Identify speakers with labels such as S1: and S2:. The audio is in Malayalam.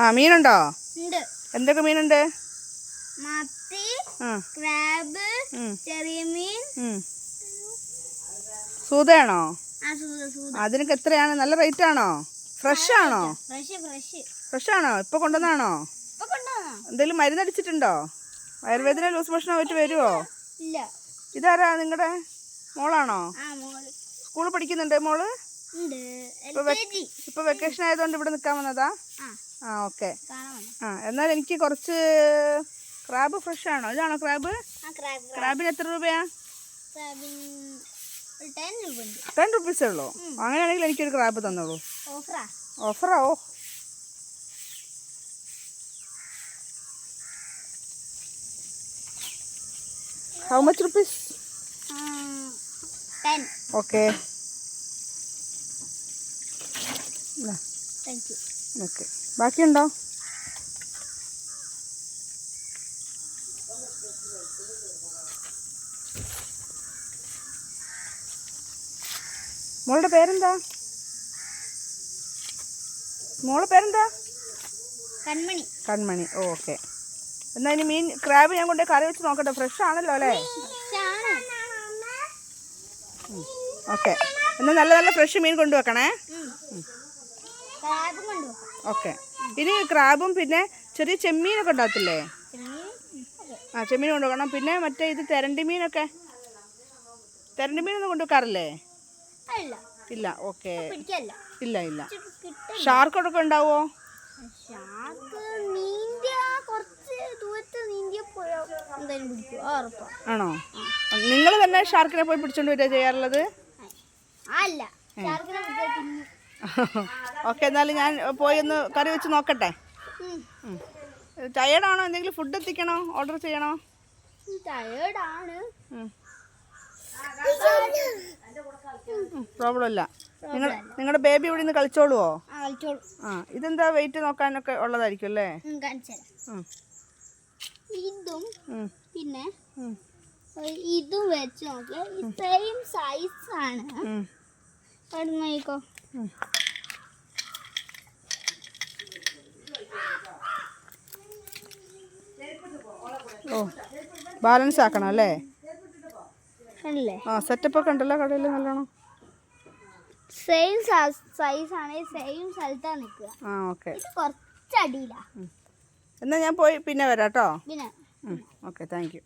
S1: ആ മീനുണ്ടോ?
S2: ഉണ്ട്.
S1: എന്തൊക്കെ മീനുണ്ട്?
S2: മത്തി, ക്രാബ്, ചെറിയ മീൻ.
S1: സൂതയാണോ?
S2: സൂത.
S1: അതിനൊക്കെ എത്രയാണ്? നല്ല റേറ്റ് ആണോ? ഫ്രഷ് ആണോ? ഫ്രഷ് ആണോ? ഇപ്പൊ കൊണ്ടുവന്നാണോ? എന്തെങ്കിലും മരുന്നടിച്ചിട്ടുണ്ടോ? ആയുർവേദന ലൂസ് ഭക്ഷണം ആയിട്ട് വരുമോ?
S2: ഇല്ല.
S1: ഇതാരാ നിങ്ങളുടെ മോളാണോ? സ്കൂളിൽ പഠിക്കുന്നുണ്ട് മോള്? ഇപ്പൊ വെക്കേഷൻ ആയതുകൊണ്ട് ഇവിടെ നിൽക്കാൻ വന്നതാ? ആ ഓക്കെ. എന്നാൽ എനിക്ക് കുറച്ച് ക്രാബ് ഫ്രഷ് ആണോ? ഇതാണോ ക്രാബ്? ക്രാബിന് എത്ര രൂപയാ? 10 റുപ്പീസേ ഉള്ളൂ. അങ്ങനെയാണെങ്കിൽ എനിക്കൊരു ക്രാബ് തന്നോളൂ. ഓഫറാ? ഓ, how much rupees?
S2: 10.
S1: Okay. Okay. ബാക്കിയുണ്ടോ? മോളുടെ പേരെന്താ? കൺമണി. ഓക്കെ. എന്നാൽ ഇനി മീൻ ക്രാബ് ഞാൻ കൊണ്ടുപോയി കറി വെച്ച് നോക്കട്ടെ. ഫ്രഷ് ആണല്ലോ അല്ലേ? ഓക്കെ. എന്നാൽ നല്ല നല്ല ഫ്രഷ് മീൻ കൊണ്ടുവെക്കണേ. ഓക്കെ. ഇനി ക്രാബും പിന്നെ ചെറിയ ചെമ്മീനൊക്കെ ഉണ്ടാകത്തില്ലേ? ചെമ്മീൻ കൊണ്ടുവെക്കണം. പിന്നെ മറ്റേ ഇത് തെരണ്ടി മീനൊക്കെ. തെരണ്ടി മീനൊന്നും കൊണ്ടുവെക്കാറില്ലേ? ഇല്ല. ഓക്കെ. ഇല്ല. ഷാർക്കൊക്കെ ഉണ്ടാവോ? ആണോ? നിങ്ങൾ തന്നെ ഷാർക്കിനെ പോയി പിടിച്ചോണ്ട് വരിക ചെയ്യാറുള്ളത്? ഓക്കെ. എന്നാലും ഞാൻ പോയി ഒന്ന് കറി വെച്ച് നോക്കട്ടെ. ടയേർഡാണോ? എന്തെങ്കിലും ഫുഡ് എത്തിക്കണോ? ഓർഡർ ചെയ്യണോ? പ്രോബ്ലം ഇല്ല. നിങ്ങളുടെ ബേബി ഇവിടെ നിന്ന് കളിച്ചോളുവോ? ഇതെന്താ വെയിറ്റ് നോക്കാനൊക്കെ ഉള്ളതായിരിക്കും അല്ലേ?
S2: ഇതും പിന്നെ ഇതും വെച്ച് നോക്കിയാൽ സെയിം സൈസ് ആണ്. നോക്കോ.
S1: ഓ, ബാലൻസ് ആക്കണം അല്ലേ? സെറ്റപ്പ് ഒക്കെ ഉണ്ടല്ലോ കടയിൽ നല്ലോണം.
S2: സെയിം സൈസ് ആണ്, സെയിം സ്ഥലത്താണ് നിൽക്കുക.
S1: ഓക്കെ.
S2: കുറച്ചടിയിലാ.
S1: എന്നാൽ ഞാൻ പോയി പിന്നെ വരാം കേട്ടോ. Okay, thank you.